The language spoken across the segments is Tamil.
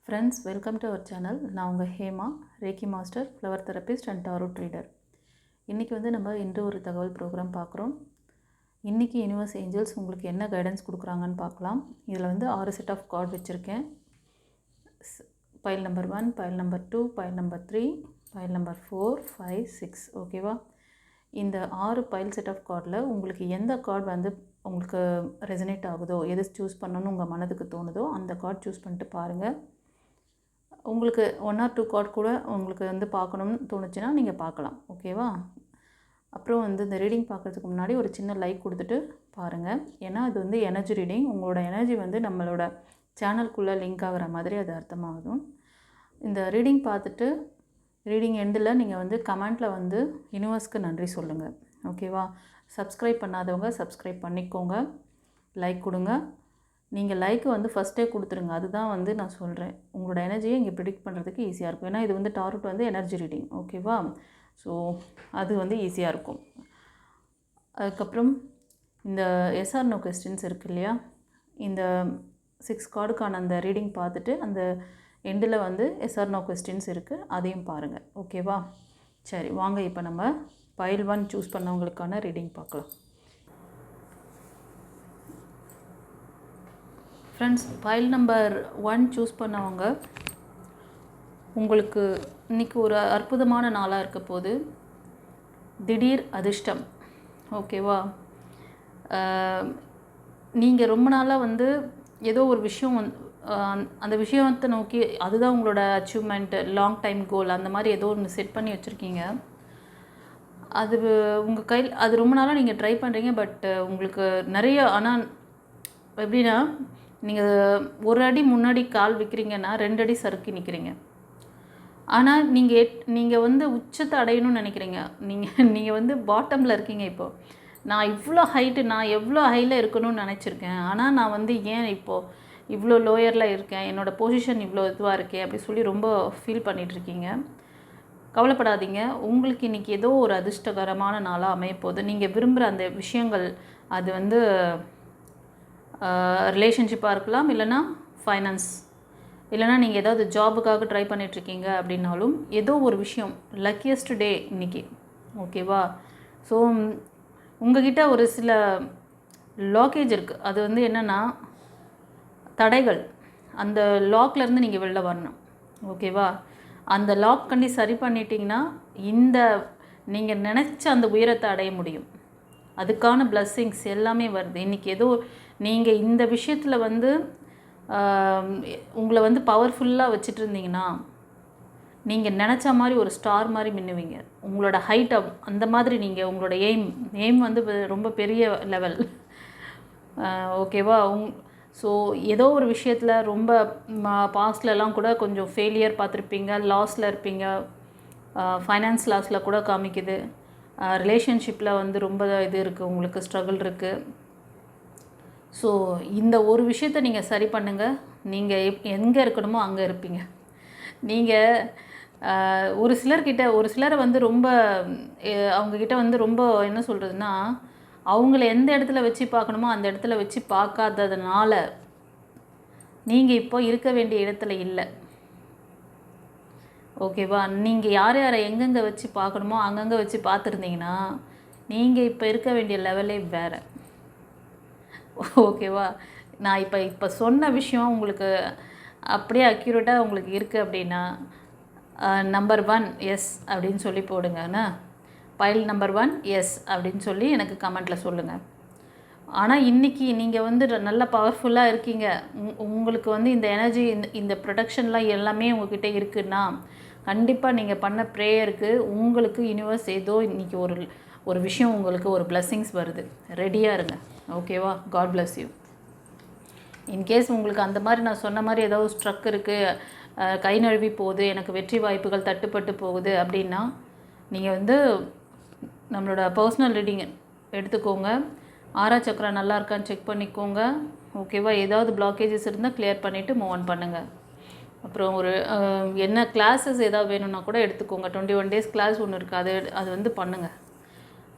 Friends, welcome to our channel. நான் உங்கள் Hema, Reiki master, flower therapist and tarot reader. இன்றைக்கி நம்ம இன்று ஒரு தகவல் ப்ரோக்ராம் பார்க்குறோம். இன்றைக்கி யூனிவர்ஸ் ஏஞ்சல்ஸ் உங்களுக்கு என்ன கைடன்ஸ் கொடுக்குறாங்கன்னு பார்க்கலாம். இதில் 6 செட் ஆஃப் கார்டு வச்சுருக்கேன். File number 1, file number 2, file number 3, file number 4, 5, 6. ஓகேவா? இந்த 6 பைல் செட் ஆஃப் கார்டில் உங்களுக்கு எந்த கார்டு உங்களுக்கு ரெசனேட் ஆகுதோ, எது சூஸ் பண்ணணும்னு உங்கள் மனதுக்கு தோணுதோ அந்த கார்டு சூஸ் பண்ணிட்டு பாருங்கள். உங்களுக்கு 1 or 2 கார்டு கூட உங்களுக்கு பார்க்கணும்னு தோணுச்சுன்னா நீங்கள் பார்க்கலாம். ஓகேவா? அப்புறம் இந்த ரீடிங் பார்க்குறதுக்கு முன்னாடி ஒரு சின்ன லைக் கொடுத்துட்டு பாருங்கள். ஏன்னா அது எனர்ஜி ரீடிங். உங்களோட எனர்ஜி நம்மளோட சேனலுக்குள்ளே லிங்க் ஆகிற மாதிரி அது அர்த்தமாகும். இந்த ரீடிங் பார்த்துட்டு ரீடிங் எண்டில் நீங்கள் கமெண்ட்டில் யூனிவர்ஸ்க்கு நன்றி சொல்லுங்கள். ஓகேவா? சப்ஸ்கிரைப் பண்ணாதவங்க சப்ஸ்கிரைப் பண்ணிக்கோங்க, லைக் கொடுங்க. நீங்கள் லைக்கு ஃபஸ்ட்டே கொடுத்துருங்க. அதுதான் நான் சொல்கிறேன், உங்களோட எனர்ஜியை இங்கே ப்ரிடிக்ட் பண்ணுறதுக்கு ஈஸியாக இருக்கும். ஏன்னா இது டாரட் எனர்ஜி ரீடிங். ஓகேவா? ஸோ அது ஈஸியாக இருக்கும். அதுக்கப்புறம் இந்த எஸ்ஆர் நோ கொஸ்டின்ஸ் இருக்குது இல்லையா, இந்த 6 கார்டுக்கான அந்த ரீடிங் பார்த்துட்டு அந்த எண்டில் எஸ்ஆர் நோ கொஸ்டின்ஸ் இருக்குது, அதையும் பாருங்கள். ஓகேவா? சரி, வாங்க இப்போ நம்ம பைல் 1 சூஸ் பண்ணவங்களுக்கான ரீடிங் பார்க்கலாம். ஃப்ரெண்ட்ஸ், பைல் நம்பர் 1 சூஸ் பண்ணவங்க, உங்களுக்கு இன்றைக்கி ஒரு அற்புதமான நாளாக இருக்க போது. திடீர் அதிர்ஷ்டம். ஓகேவா? நீங்கள் ரொம்ப நாளாக ஏதோ ஒரு விஷயம் அந்த விஷயத்தை நோக்கி, அதுதான் உங்களோட அச்சீவ்மெண்ட், லாங் டைம் கோல், அந்த மாதிரி ஏதோ ஒன்று செட் பண்ணி வச்சுருக்கீங்க. அது உங்கள் கையில் அது ரொம்ப நாளாக நீங்கள் ட்ரை பண்ணுறீங்க. பட் உங்களுக்கு நிறைய, ஆனால் எப்படின்னா, நீங்கள் ஒரு அடி முன்னாடி கால் வைக்கிறீங்கன்னா 2 அடி சறுக்கி நிற்கிறீங்க. ஆனால் நீங்கள் உச்சத்தை அடையணும்னு நினைக்கிறீங்க. நீங்கள் பாட்டமில் இருக்கீங்க. இப்போது நான் இவ்வளோ ஹைட்டு, நான் எவ்வளோ ஹையில் இருக்கணும்னு நினச்சிருக்கேன். ஆனால் நான் ஏன் இப்போது இவ்வளோ லோயரில் இருக்கேன், என்னோடய பொசிஷன் இவ்வளோ இதுவாக இருக்கே அப்படி சொல்லி ரொம்ப ஃபீல் பண்ணிகிட்ருக்கீங்க. கவலைப்படாதீங்க, உங்களுக்கு இன்றைக்கி ஏதோ ஒரு அதிர்ஷ்டகரமான நாளாக அமையப்போகுது. நீங்கள் விரும்புகிற அந்த விஷயங்கள், அது ரிலேஷன்ஷிப்பாக இருக்கலாம், இல்லைனா ஃபைனான்ஸ், இல்லைனா நீங்கள் ஏதாவது ஜாபுக்காக ட்ரை பண்ணிகிட்ருக்கீங்க அப்படின்னாலும், ஏதோ ஒரு விஷயம், லக்கியஸ்ட் டே இன்றைக்கி. ஓகேவா? ஸோ உங்கள்கிட்ட ஒரு சில லாக்கேஜ் இருக்குது. அது என்னென்னா தடைகள். அந்த லாக்லேருந்து நீங்கள் வெளில வரணும். ஓகேவா? அந்த லாக் கண்டி சரி பண்ணிட்டீங்கன்னா நீங்கள் நினச்ச அந்த உயரத்தை அடைய முடியும். அதுக்கான பிளஸ்ஸிங்ஸ் எல்லாமே வருது. இன்றைக்கி ஏதோ நீங்கள் இந்த விஷயத்தில் உங்களை பவர்ஃபுல்லாக வச்சுட்டு இருந்தீங்கன்னா, நீங்கள் நினச்ச மாதிரி ஒரு ஸ்டார் மாதிரி மின்னுவீங்க. உங்களோட ஹைட் அந்த மாதிரி நீங்கள் உங்களோட எய்ம் ரொம்ப பெரிய லெவல். ஓகேவா? ஸோ ஏதோ ஒரு விஷயத்தில் ரொம்ப பாஸ்ட்லலாம் கூட கொஞ்சம் ஃபெயிலியர் பார்த்துருப்பீங்க, லாஸில் இருப்பீங்க, ஃபைனான்ஸ் லாஸில் கூட காமிக்குது. ரிலேஷன்ஷிப்பில் ரொம்ப இது இருக்குது, உங்களுக்கு ஸ்ட்ரகிள் இருக்குது. ஸோ இந்த ஒரு விஷயத்தை நீங்கள் சரி பண்ணுங்கள். நீங்கள் எங்கே இருக்கணுமோ அங்கே இருப்பீங்க. நீங்கள் ஒரு சிலரை ரொம்ப அவங்கக்கிட்ட ரொம்ப என்ன சொல்கிறதுனா, அவங்கள எந்த இடத்துல வச்சு பார்க்கணுமோ அந்த இடத்துல வச்சு பார்க்காததுனால நீங்கள் இப்போ இருக்க வேண்டிய இடத்துல இல்லை. ஓகேவா? நீங்கள் யாரை எங்கெங்கே வச்சு பார்க்கணுமோ அங்கங்கே வச்சு பார்த்துருந்தீங்கன்னா நீங்கள் இப்போ இருக்க வேண்டிய லெவலே வேறு. ஓகேவா? நான் இப்போ சொன்ன விஷயம் உங்களுக்கு அப்படியே அக்யூரேட்டாக உங்களுக்கு இருக்குது அப்படின்னா, நம்பர் 1 எஸ் அப்படின்னு சொல்லி போடுங்கண்ணா. பைல் நம்பர் 1 எஸ் அப்படின்னு சொல்லி எனக்கு கமெண்ட்டில் சொல்லுங்கள். ஆனால் இன்றைக்கி நீங்கள் நல்ல பவர்ஃபுல்லாக இருக்கீங்க. உங்களுக்கு இந்த எனர்ஜி, இந்த ப்ரொடக்ஷன்லாம் எல்லாமே உங்கள்கிட்ட இருக்குன்னா, கண்டிப்பாக நீங்கள் பண்ண ப்ரேயருக்கு உங்களுக்கு யூனிவர்ஸ் ஏதோ இன்றைக்கி ஒரு விஷயம், உங்களுக்கு ஒரு பிளஸ்ஸிங்ஸ் வருது. ரெடியாக இருங்க. ஓகேவா? God bless you. இன்கேஸ் உங்களுக்கு அந்த மாதிரி நான் சொன்ன மாதிரி ஏதாவது ஸ்ட்ரக் இருக்குது, கை நழுவி போகுது, எனக்கு வெற்றி வாய்ப்புகள் தட்டுப்பட்டு போகுது அப்படின்னா, நீங்கள் நம்மளோட பர்சனல் ரீடிங் எடுத்துக்கோங்க. 6ஆம் சக்கரா நல்லா இருக்கான்னு செக் பண்ணிக்கோங்க. ஓகேவா? ஏதாவது பிளாக்கேஜஸ் இருந்தால் கிளியர் பண்ணிவிட்டு மூவ் ஆன் பண்ணுங்கள். அப்புறம் ஒரு என்ன கிளாஸஸ் ஏதாவது வேணும்னா கூட எடுத்துக்கோங்க. 21 days கிளாஸ் ஒன்று இருக்குது, அது பண்ணுங்கள்.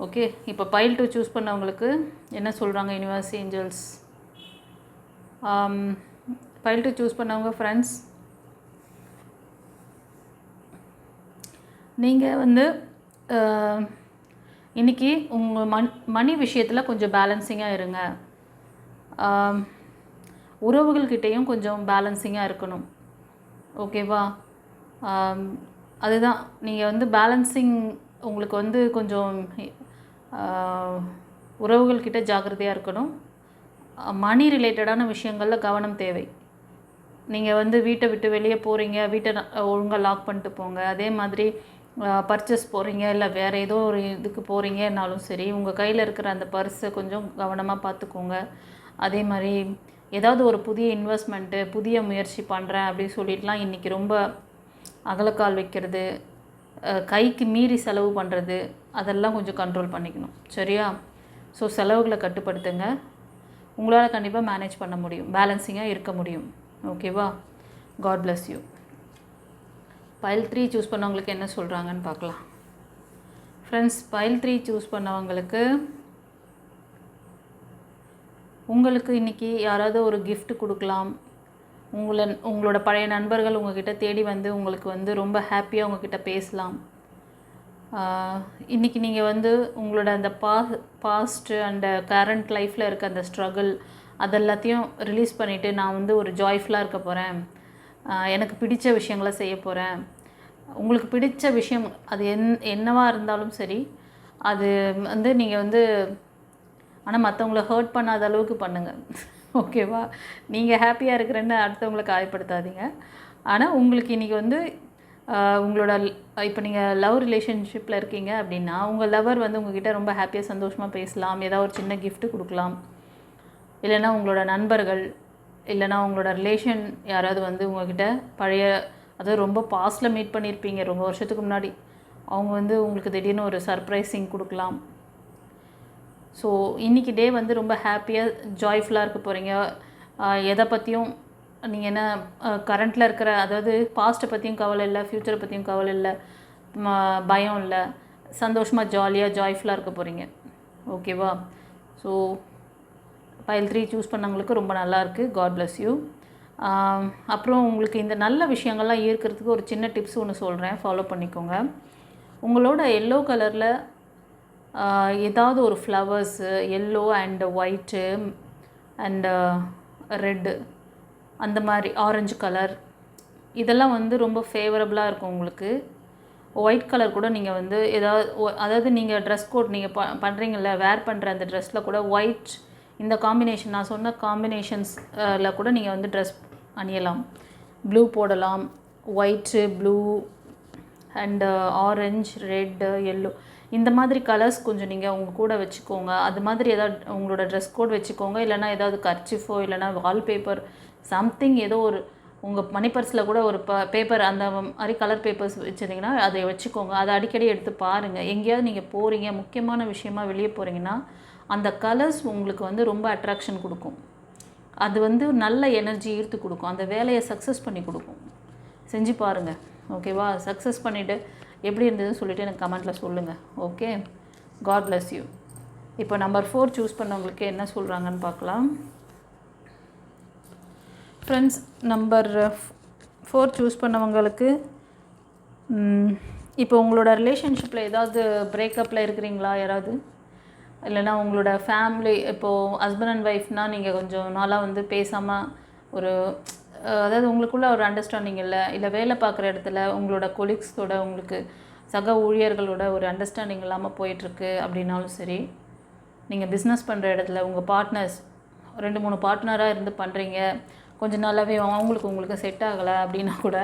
ஓகே, இப்போ பைல் 2 சூஸ் பண்ணவங்களுக்கு என்ன சொல்கிறாங்க யூனிவர்ஸ் ஏஞ்சல்ஸ்? பைல் 2 சூஸ் பண்ணவங்க ஃப்ரெண்ட்ஸ், நீங்கள் வந்து இன்றைக்கி உங்கள் மணி விஷயத்தில் கொஞ்சம் பேலன்சிங்காக இருங்க. உறவுகள்கிட்டையும் கொஞ்சம் பேலன்சிங்காக இருக்கணும். ஓகேவா? அதுதான் நீங்கள் வந்து பேலன்சிங் உங்களுக்கு வந்து கொஞ்சம் உறவுகள்கிட்ட ஜாக்கிரதையாக இருக்கணும். மணி ரிலேட்டடான விஷயங்களில் கவனம் தேவை. நீங்கள் வந்து வீட்டை விட்டு வெளியே போகிறீங்க, வீட்டை ஒழுங்காக லாக் பண்ணிட்டு போங்க. அதே மாதிரி பர்ச்சேஸ் போகிறீங்க, இல்லை வேறு ஏதோ ஒரு இதுக்கு போகிறீங்கன்னாலும் சரி, உங்கள் கையில் இருக்கிற அந்த பர்ஸை கொஞ்சம் கவனமாக பார்த்துக்கோங்க. அதே மாதிரி ஏதாவது ஒரு புதிய இன்வெஸ்ட்மெண்ட்டு, புதிய முயற்சி பண்ணுறேன் அப்படின்னு சொல்லிட்டுலாம் இன்றைக்கி ரொம்ப அகலக்கால் வைக்கிறது, கைக்கு மீறி செலவு பண்ணுறது, அதெல்லாம் கொஞ்சம் கண்ட்ரோல் பண்ணிக்கணும். சரியா? ஸோ செலவுகளை கட்டுப்படுத்துங்க. உங்களால் கண்டிப்பாக மேனேஜ் பண்ண முடியும், பேலன்சிங்காக இருக்க முடியும். ஓகேவா? God bless you. File 3 choose பண்ணவங்களுக்கு என்ன சொல்கிறாங்கன்னு பார்க்கலாம். ஃப்ரெண்ட்ஸ், பைல் 3 சூஸ் பண்ணவங்களுக்கு உங்களுக்கு இன்றைக்கி யாராவது ஒரு gift கொடுக்கலாம். உங்களோட பழைய நண்பர்கள் உங்கள்கிட்ட தேடி வந்து உங்களுக்கு வந்து ரொம்ப ஹாப்பியாக உங்கள்கிட்ட பேசலாம். இன்றைக்கி நீங்கள் வந்து உங்களோட அந்த பாஸ்ட்டு அண்ட் கரண்ட் லைஃப்பில் இருக்க அந்த ஸ்ட்ரகிள் அதெல்லாத்தையும் ரிலீஸ் பண்ணிவிட்டு, நான் வந்து ஒரு ஜாய்ஃபுல்லாக இருக்க போகிறேன், எனக்கு பிடித்த விஷயங்களை செய்ய போகிறேன். உங்களுக்கு பிடித்த விஷயம் அது என்னவாக இருந்தாலும் சரி, அது வந்து நீங்கள் வந்து ஆனால் மற்றவங்கள ஹர்ட் பண்ணாத அளவுக்கு பண்ணுங்கள். ஓகேவா? நீங்கள் ஹாப்பியாக இருக்கிறேன்னு அடுத்தவங்களை காயப்படுத்தாதீங்க. ஆனால் உங்களுக்கு இன்றைக்கி வந்து உங்களோட இப்போ நீங்கள் லவ் ரிலேஷன்ஷிப்பில் இருக்கீங்க அப்படின்னா, உங்கள் லவர் வந்து உங்கள்கிட்ட ரொம்ப ஹாப்பியாக சந்தோஷமாக பேசலாம், ஏதாவது ஒரு சின்ன கிஃப்ட்டு கொடுக்கலாம். இல்லைனா உங்களோட நண்பர்கள், இல்லைனா உங்களோட ரிலேஷன் யாராவது வந்து உங்கள்கிட்ட பழைய, அதாவது ரொம்ப பாஸ்ட்டில் மீட் பண்ணியிருப்பீங்க ரொம்ப வருஷத்துக்கு முன்னாடி, அவங்க வந்து உங்களுக்கு திடீர்னு ஒரு சர்ப்ரைசிங் கொடுக்கலாம். ஸோ இன்றைக்கி டே வந்து ரொம்ப ஹாப்பியாக ஜாய்ஃபுல்லாக இருக்க போகிறீங்க. எதை பற்றியும் நீங்கள் என்ன கரண்ட்டில் இருக்கிற, அதாவது பாஸ்ட்டை பற்றியும் கவலை இல்லை, ஃப்யூச்சரை பற்றியும் கவலை இல்லை, பயம் இல்லை, சந்தோஷமாக ஜாலியாக ஜாய்ஃபுல்லாக இருக்க போகிறீங்க. ஓகேவா? ஸோ பைல் 3 சூஸ் பண்ணவங்களுக்கு ரொம்ப நல்லாயிருக்கு. God bless you. அப்புறம் உங்களுக்கு இந்த நல்ல விஷயங்கள்லாம் ஈர்க்கிறதுக்கு ஒரு சின்ன டிப்ஸ் ஒன்று சொல்கிறேன், ஃபாலோ பண்ணிக்கோங்க. உங்களோட எல்லோ கலரில் ஏதாவது ஒரு flowers, yellow and white and red, அந்த மாதிரி ஆரஞ்சு கலர், இதெல்லாம் வந்து ரொம்ப ஃபேவரபுளாக இருக்கும் உங்களுக்கு. ஒயிட் கலர் கூட நீங்கள் வந்து அதாவது நீங்கள் ட்ரெஸ் கோட் நீங்கள் பண்ணுறீங்கள்ல, வேர் பண்ணுற அந்த ட்ரெஸ்ஸில் கூட ஒயிட், இந்த காம்பினேஷன் நான் சொன்ன காம்பினேஷன்ஸில் கூட நீங்கள் வந்து ட்ரெஸ் அணியலாம். ப்ளூ போடலாம், white, blue and orange, red, yellow, இந்த மாதிரி கலர்ஸ் கொஞ்சம் நீங்கள் உங்கள் கூட வச்சுக்கோங்க. அது மாதிரி ஏதாவது உங்களோட ட்ரெஸ் கோட் வச்சுக்கோங்க. இல்லைனா ஏதாவது கர்ச்சிஃபோ, இல்லைனா வால்பேப்பர், சம்திங் ஏதோ ஒரு உங்கள் மணி பர்ஸில் கூட ஒரு பேப்பர், அந்த மாதிரி கலர் பேப்பர்ஸ் வச்சுருந்தீங்கன்னா அதை வச்சுக்கோங்க. அதை அடிக்கடி எடுத்து பாருங்கள். எங்கேயாவது நீங்கள் போகிறீங்க, முக்கியமான விஷயமா வெளியே போகிறீங்கன்னா, அந்த கலர்ஸ் உங்களுக்கு வந்து ரொம்ப அட்ராக்ஷன் கொடுக்கும். அது வந்து நல்ல எனர்ஜி ஈர்த்து கொடுக்கும், அந்த வேலையை சக்ஸஸ் பண்ணி கொடுக்கும். செஞ்சு பாருங்கள். ஓகேவா? சக்ஸஸ் பண்ணிவிட்டு எப்படி இருந்ததுன்னு சொல்லிவிட்டு எனக்கு கமெண்ட்டில் சொல்லுங்கள். ஓகே? God bless you. இப்போ நம்பர் 4 சூஸ் பண்ணவங்களுக்கு என்ன சொல்கிறாங்கன்னு பார்க்கலாம். ஃப்ரெண்ட்ஸ், நம்பர் 4 சூஸ் பண்ணவங்களுக்கு இப்போ உங்களோட ரிலேஷன்ஷிப்பில் ஏதாவது பிரேக்கப்பில் இருக்கிறீங்களா யாராவது? இல்லைனா உங்களோட ஃபேமிலி, இப்போது ஹஸ்பண்ட் அண்ட் ஒய்ஃப்னால் நீங்கள் கொஞ்சம் நாளாக வந்து பேசாமல் ஒரு, அதாவது உங்களுக்குள்ள ஒரு அண்டர்ஸ்டாண்டிங் இல்லை வேலை பார்க்குற இடத்துல உங்களோட கொலீக்ஸோட, உங்களுக்கு சக ஊழியர்களோட ஒரு அண்டர்ஸ்டாண்டிங் இல்லாமல் போயிட்டுருக்கு அப்படின்னாலும் சரி, நீங்கள் பிஸ்னஸ் பண்ணுற இடத்துல உங்கள் பார்ட்னர்ஸ் 2-3 பார்ட்னராக இருந்து பண்ணுறீங்க, கொஞ்சம் நாளாகவே உங்களுக்கு செட் ஆகலை அப்படின்னா கூட,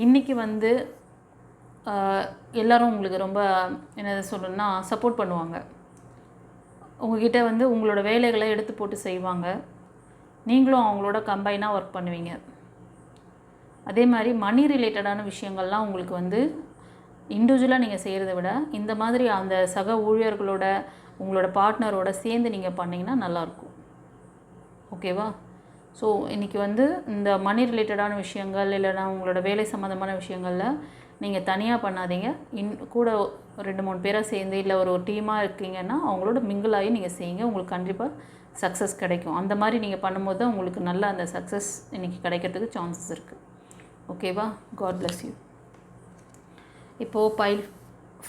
இன்றைக்கி வந்து எல்லோரும் உங்களுக்கு ரொம்ப என்ன சொல்லணும்னா சப்போர்ட் பண்ணுவாங்க. உங்கள்கிட்ட வந்து உங்களோட வேலைகளை எடுத்து போட்டு செய்வாங்க. நீங்களும் அவங்களோட கம்பைனாக ஒர்க் பண்ணுவீங்க. அதே மாதிரி மணி ரிலேட்டடான விஷயங்கள்லாம் உங்களுக்கு வந்து இண்டிவிஜுவலாக நீங்கள் செய்கிறத விட, இந்த மாதிரி அந்த சக ஊழியர்களோட, உங்களோட பார்ட்னரோட சேர்ந்து நீங்கள் பண்ணிங்கன்னா நல்லாயிருக்கும். ஓகேவா? ஸோ இன்றைக்கி வந்து இந்த மணி ரிலேட்டடான விஷயங்கள், இல்லைனா உங்களோட வேலை சம்மந்தமான விஷயங்களில் நீங்கள் தனியாக பண்ணாதீங்க. கூட 2-3 பேராக சேர்ந்து, இல்லை ஒரு டீமாக இருக்கீங்கன்னா அவங்களோட மிங்கிள் ஆகி நீங்கள் செய்யுங்க. உங்களுக்கு கண்டிப்பாக சக்ஸஸ் கிடைக்கும். அந்த மாதிரி நீங்கள் பண்ணும்போது தான் உங்களுக்கு நல்ல அந்த சக்ஸஸ் இன்றைக்கி கிடைக்கிறதுக்கு சான்சஸ் இருக்குது. ஓகேவா? God bless you. இப்போது பைல்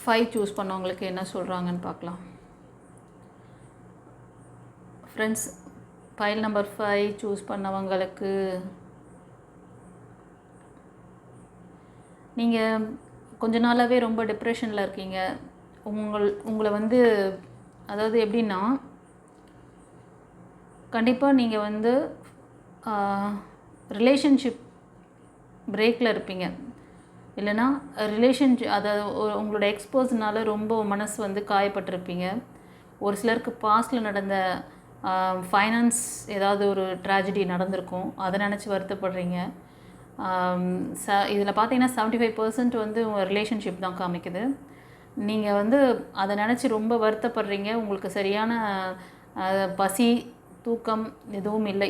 5 சூஸ் பண்ணவங்களுக்கு என்ன சொல்கிறாங்கன்னு பார்க்கலாம். ஃப்ரெண்ட்ஸ், பைல் நம்பர் 5 சூஸ் பண்ணவங்களுக்கு நீங்கள் கொஞ்ச நாளாகவே ரொம்ப டிப்ரெஷனில் இருக்கீங்க. உங்களை வந்து அதாவது எப்படின்னா, கண்டிப்பாக நீங்கள் வந்து ரிலேஷன்ஷிப் பிரேக்கில் இருப்பீங்க. இல்லைனா அதாவது உங்களோட எக்ஸ்பர்ஸ்னால ரொம்ப மனசு வந்து காயப்பட்டிருப்பீங்க. ஒரு சிலருக்கு பாஸ்டில் நடந்த ஃபைனான்ஸ் ஏதாவது ஒரு ட்ராஜடி நடந்திருக்கும், அதை நினச்சி வருத்தப்படுறீங்க. இதில் பார்த்தீங்கன்னா 75% வந்து உங்கள் ரிலேஷன்ஷிப் தான் காமிக்குது. நீங்கள் வந்து அதை நினச்சி ரொம்ப வருத்தப்படுறீங்க. உங்களுக்கு சரியான பசி, தூக்கம் எதுவும் இல்லை.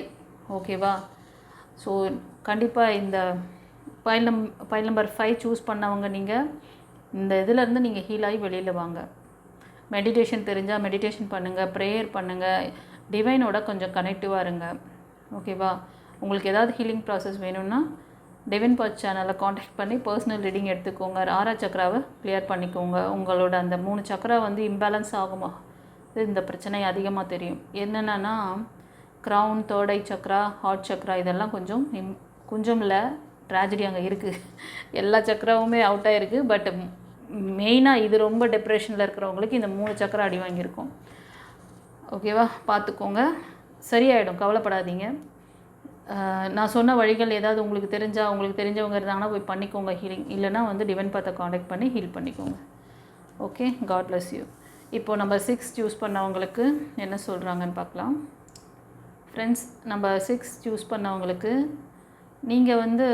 ஓகேவா? ஸோ கண்டிப்பாக இந்த பைல் நம்பர் 5 சூஸ் பண்ணவங்க நீங்கள் இந்த இதிலேருந்து நீங்கள் ஹீல் ஆகி வெளியில் வாங்க. மெடிடேஷன் தெரிஞ்சால் மெடிடேஷன் பண்ணுங்கள், ப்ரேயர் பண்ணுங்கள், டிவைனோட கொஞ்சம் கனெக்டிவாக இருங்க. ஓகேவா? உங்களுக்கு ஏதாவது ஹீலிங் ப்ராசஸ் வேணும்னா டிவைன் பாத் சேனலை காண்டாக்ட் பண்ணி பர்சனல் ரீடிங் எடுத்துக்கோங்க. 6ஆவது சக்கராவை கிளியர் பண்ணிக்கோங்க. உங்களோட அந்த 3 சக்கரா வந்து இம்பேலன்ஸ் ஆகுமா, இந்த பிரச்சனை அதிகமாக தெரியும். என்னென்னா க்ரௌன், 3rd ஐ சக்கரா, ஹார்ட் சக்கரா, இதெல்லாம் கொஞ்சம் இல்லை, ட்ராஜடி அங்கே இருக்குது. எல்லா சக்கராவுமே அவுட் ஆகிருக்கு. பட் மெயினாக இது ரொம்ப டிப்ரெஷனில் இருக்கிறவங்களுக்கு இந்த 3 சக்கரா அடி வாங்கியிருக்கும். ஓகேவா? பார்த்துக்கோங்க, சரியாயிடும், கவலைப்படாதீங்க. நான் சொன்ன வழிகள் ஏதாவது உங்களுக்கு தெரிஞ்சவங்க இருந்தாங்கன்னா போய் பண்ணிக்கோங்க ஹீலிங். இல்லைனா வந்து டிவைன் பாத்தை காண்டாக்ட் பண்ணி ஹீல் பண்ணிக்கோங்க. Okay, God bless you. இப்போது நம்பர் 6 சூஸ் பண்ணவங்களுக்கு என்ன சொல்கிறாங்கன்னு பார்க்கலாம். ஃப்ரெண்ட்ஸ், நம்பர் 6 சூஸ் பண்ணவங்களுக்கு நீங்கள் வந்து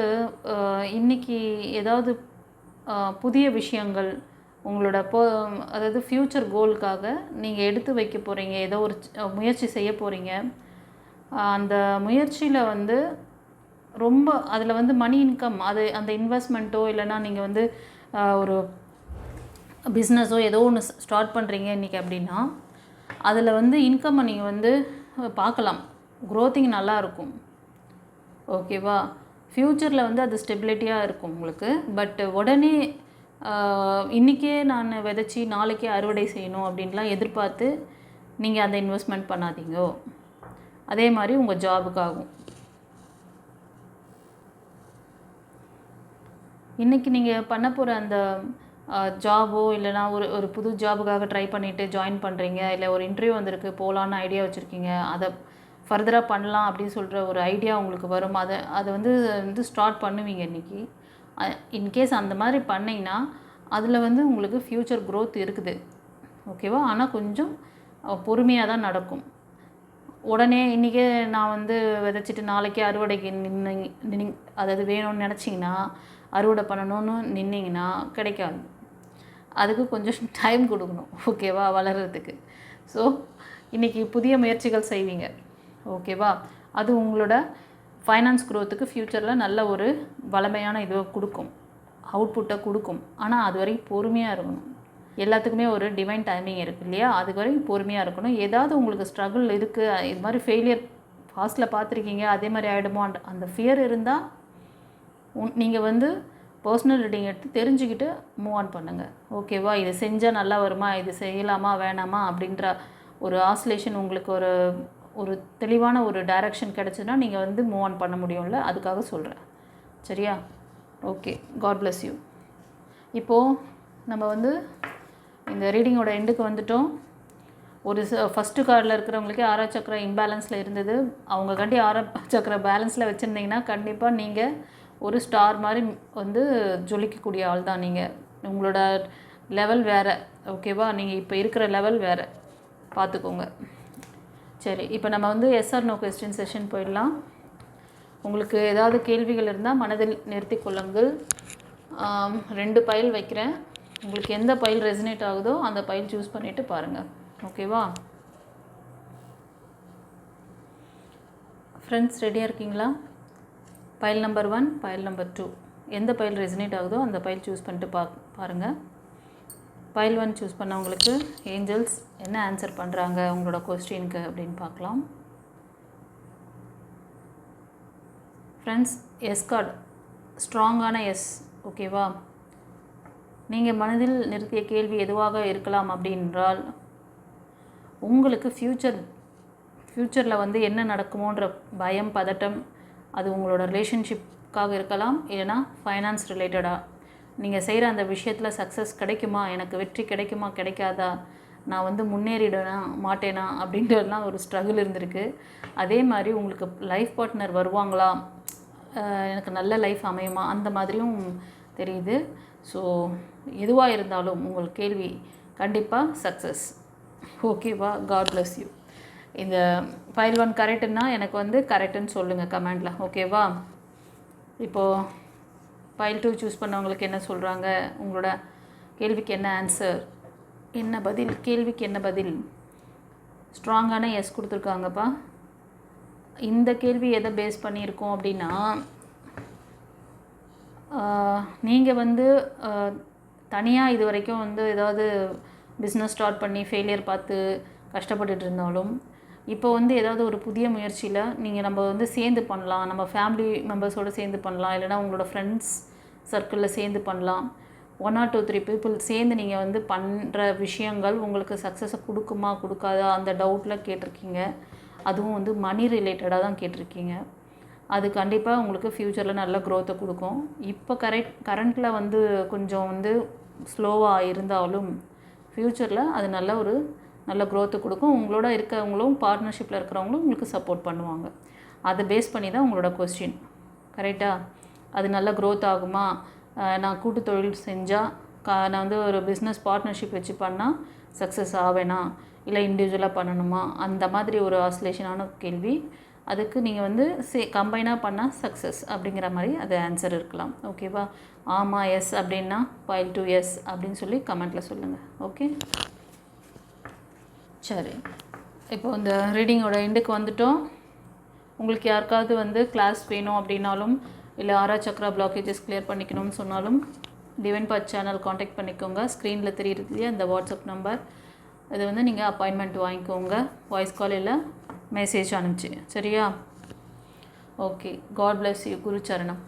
இன்றைக்கி ஏதாவது புதிய விஷயங்கள் உங்களோட அதாவது ஃப்யூச்சர் கோலுக்காக நீங்கள் எடுத்து வைக்க போகிறீங்க. ஏதோ ஒரு முயற்சி செய்ய போகிறீங்க. அந்த முயற்சியில் வந்து ரொம்ப அதில் வந்து மணி இன்கம், அந்த இன்வெஸ்ட்மெண்ட்டோ இல்லைனா நீங்கள் வந்து ஒரு பிஸ்னஸோ ஏதோ ஒன்று ஸ்டார்ட் பண்ணுறீங்க இன்றைக்கி அப்படின்னா, அதில் வந்து இன்கம்மை நீங்கள் வந்து பார்க்கலாம். க்ரோத்திங் நல்லாயிருக்கும். ஓகேவா? ஃப்யூச்சரில் வந்து அது ஸ்டெபிலிட்டியாக இருக்கும் உங்களுக்கு. பட் உடனே இன்றைக்கே நான் விதைச்சி நாளைக்கே அறுவடை செய்யணும் அப்படின்லாம் எதிர்பார்த்து நீங்கள் அந்த இன்வெஸ்ட்மெண்ட் பண்ணாதீங்கோ. அதே மாதிரி உங்கள் ஜாபுக்காகும். இன்றைக்கி நீங்கள் பண்ண போகிற அந்த ஜாபோ இல்லைனா ஒரு புது ஜாபுக்காக ட்ரை பண்ணிவிட்டு ஜாயின் பண்ணுறீங்க, இல்லை ஒரு இன்டர்வியூ வந்திருக்கு போகலான்னு ஐடியா வச்சுருக்கீங்க, அதை ஃபர்தராக பண்ணலாம் அப்படின்னு சொல்கிற ஒரு ஐடியா உங்களுக்கு வரும். அதை வந்து ஸ்டார்ட் பண்ணுவீங்க இன்றைக்கி. இன்கேஸ் அந்த மாதிரி பண்ணிங்கன்னா அதில் வந்து உங்களுக்கு ஃப்யூச்சர் க்ரோத் இருக்குது. ஓகேவா? ஆனால் கொஞ்சம் பொறுமையாக தான் நடக்கும். உடனே இன்றைக்கே நான் வந்து விதைச்சிட்டு நாளைக்கே அறுவடைக்கு அதாவது வேணும்னு நினச்சிங்கன்னா, அறுவடை பண்ணணும்னு நின்னிங்கன்னா கிடைக்காது. அதுக்கு கொஞ்சம் டைம் கொடுக்கணும். ஓகேவா? வளர்கிறதுக்கு. ஸோ இன்றைக்கி புதிய முயற்சிகள் செய்வீங்க. ஓகேவா? அது உங்களோட ஃபைனான்ஸ் க்ரோத்துக்கு ஃப்யூச்சரில் நல்ல ஒரு வளமையான இதுவை கொடுக்கும், அவுட்புட்டை கொடுக்கும். ஆனால் அது வரைக்கும் பொறுமையாக இருக்கணும். எல்லாத்துக்குமே ஒரு டிவைன் டைமிங் இருக்குது இல்லையா? அது வரைக்கும் பொறுமையாக இருக்கணும். ஏதாவது உங்களுக்கு ஸ்ட்ரகிள் இருக்குது, இது மாதிரி ஃபெயிலியர் பாஸ்ட்டில் பார்த்துருக்கீங்க, அதே மாதிரி ஆகிடுமோ அந்த ஃபியர் இருந்தால் நீங்கள் வந்து பர்சனல் ரீடிங் எடுத்து தெரிஞ்சுக்கிட்டு மூவ் ஆன் பண்ணுங்கள். ஓகேவா? இது செஞ்சால் நல்லா வருமா, இது செய்யலாமா வேணாமா அப்படின்ற ஒரு ஆசிலேஷன் உங்களுக்கு ஒரு தெளிவான ஒரு டைரக்ஷன் கிடச்சுன்னா நீங்கள் வந்து மூவ் ஆன் பண்ண முடியும்ல, அதுக்காக சொல்கிறேன். சரியா? Okay, God bless you. இப்போது நம்ம வந்து இந்த ரீடிங்கோட எண்டுக்கு வந்துட்டோம். ஒரு ஃபஸ்ட்டு கார்டில் இருக்கிறவங்களுக்கே 6ஆவது சக்கர இம்பேலன்ஸில் இருந்தது. அவங்க கண்டி 6ஆவது சக்கர பேலன்ஸில் வச்சுருந்தீங்கன்னா கண்டிப்பாக நீங்கள் ஒரு ஸ்டார் மாதிரி வந்து ஜொலிக்கக்கூடிய ஆள் தான். நீங்கள் உங்களோட லெவல் வேறு. ஓகேவா? நீங்கள் இப்போ இருக்கிற லெவல் வேறு, பார்த்துக்கோங்க. சரி, இப்போ நம்ம வந்து yes or no question session போயிடலாம். உங்களுக்கு ஏதாவது கேள்விகள் இருந்தால் மனதில் நிறுத்தி கொள்ளுங்கள். 2 பைல் வைக்கிறேன். உங்களுக்கு எந்த பைல் ரெசனேட் ஆகுதோ அந்த பைல் சூஸ் பண்ணிவிட்டு பாருங்கள். ஓகேவா? ஃப்ரெண்ட்ஸ், ரெடியாக இருக்கீங்களா? பைல் நம்பர் 1, பைல் நம்பர் 2, எந்த பைல் ரெசனேட் ஆகுதோ அந்த பைல் சூஸ் பண்ணிட்டு பாருங்கள். பைல் 1 சூஸ் பண்ணவங்களுக்கு ஏஞ்சல்ஸ் என்ன ஆன்சர் பண்ணுறாங்க உங்களோட கொஸ்டினுக்கு அப்படின்னு பார்க்கலாம். ஃப்ரெண்ட்ஸ், எஸ் கார்டு ஸ்ட்ராங்கான எஸ். ஓகேவா? நீங்கள் மனதில் நிறுத்திய கேள்வி எதுவாக இருக்கலாம் அப்படின்றால், உங்களுக்கு ஃப்யூச்சரில் வந்து என்ன நடக்குமோன்ற பயம், பதட்டம், அது உங்களோட ரிலேஷன்ஷிப்காக இருக்கலாம், இல்லைனா ஃபைனான்ஸ் ரிலேட்டடாக. நீங்கள் செய்கிற அந்த விஷயத்தில் சக்ஸஸ் கிடைக்குமா, எனக்கு வெற்றி கிடைக்குமா கிடைக்காதா, நான் வந்து முன்னேறிடனா மாட்டேனா அப்படின்றதுலாம் ஒரு ஸ்ட்ரகிள் இருந்திருக்கு. அதே மாதிரி உங்களுக்கு லைஃப் பார்ட்னர் வருவாங்களா, எனக்கு நல்ல லைஃப் அமையுமா, அந்த மாதிரியும் தெரியுது. ஸோ எதுவாக இருந்தாலும் உங்கள் கேள்வி கண்டிப்பாக சக்ஸஸ். ஓகேவா? God bless you. இந்த ஃபைல் 1 கரெக்டுன்னா எனக்கு வந்து கரெக்டுன்னு சொல்லுங்கள் கமெண்டில். ஓகேவா? இப்போது ஃபைல் 2 சூஸ் பண்ணவங்களுக்கு என்ன சொல்கிறாங்க, உங்களோட கேள்விக்கு என்ன ஆன்சர், என்ன பதில், கேள்விக்கு என்ன பதில்? ஸ்ட்ராங்கான எஸ் கொடுத்துருக்காங்கப்பா. இந்த கேள்வி எதை பேஸ் பண்ணியிருக்கோம் அப்படின்னா, நீங்கள் வந்து தனியாக இது வரைக்கும் வந்து ஏதாவது பிஸ்னஸ் ஸ்டார்ட் பண்ணி ஃபெயிலியர் பார்த்து கஷ்டப்பட்டுட்டு இருந்தாலும், இப்போ வந்து ஏதாவது ஒரு புதிய முயற்சியில் நீங்கள் நம்ம வந்து சேர்ந்து பண்ணலாம், நம்ம ஃபேமிலி மெம்பர்ஸோடு சேர்ந்து பண்ணலாம், இல்லைனா உங்களோட ஃப்ரெண்ட்ஸ் சர்க்கிளில் சேர்ந்து பண்ணலாம். 1 or 2, 3 people சேர்ந்து நீங்கள் வந்து பண்ணுற விஷயங்கள் உங்களுக்கு சக்ஸஸை கொடுக்குமா கொடுக்காதா அந்த டவுட்டில் கேட்டிருக்கீங்க. அதுவும் வந்து மணி ரிலேட்டடாக தான் கேட்டிருக்கீங்க. அது கண்டிப்பாக உங்களுக்கு ஃப்யூச்சரில் நல்ல க்ரோத்தை கொடுக்கும். இப்போ கரண்ட்டில் வந்து கொஞ்சம் வந்து ஸ்லோவாக இருந்தாலும் ஃப்யூச்சரில் அது நல்ல க்ரோத்தை கொடுக்கும். உங்களோட இருக்கிறவங்களும் பார்ட்னர்ஷிப்பில் இருக்கிறவங்களும் உங்களுக்கு சப்போர்ட் பண்ணுவாங்க. அதை பேஸ் பண்ணி தான் உங்களோட கொஸ்டின். கரெக்டாக? அது நல்ல க்ரோத் ஆகுமா, நான் கூட்டு தொழில் செஞ்சால் நான் வந்து ஒரு பிஸ்னஸ் பார்ட்னர்ஷிப் வச்சு பண்ணால் சக்ஸஸ் ஆவேனா, இல்லை இண்டிவிஜுவலாக பண்ணணுமா, அந்த மாதிரி ஒரு ஆசிலேஷனான கேள்வி. அதுக்கு நீங்கள் வந்து கம்பைனாக பண்ணால் சக்ஸஸ் அப்படிங்கிற மாதிரி அது ஆன்சர் இருக்கலாம். ஓகேவா? ஆமாம் எஸ் அப்படின்னா ஃபைல் 2 எஸ் அப்படின்னு சொல்லி கமெண்ட்டில் சொல்லுங்கள். ஓகே, சரி. இப்போ இந்த ரீடிங்கோட எண்டுக்கு வந்துட்டோம். உங்களுக்கு யாருக்காவது வந்து கிளாஸ் வேணும் அப்படின்னாலும், இல்லை ஆரா சக்ரா பிளாக்கேஜஸ் கிளியர் பண்ணிக்கணும்னு சொன்னாலும் டிவைன் பாத் சேனல் காண்டாக்ட் பண்ணிக்கோங்க. ஸ்க்ரீனில் தெரியுது இல்லையா இந்த வாட்ஸ்அப் நம்பர், இது வந்து நீங்கள் அப்பாயின்மெண்ட் வாங்கிக்கோங்க. வாய்ஸ் கால் இல்லை மெசேஜ் அனுப்பிச்சு. சரியா? Okay, God bless you. குரு சரணம்.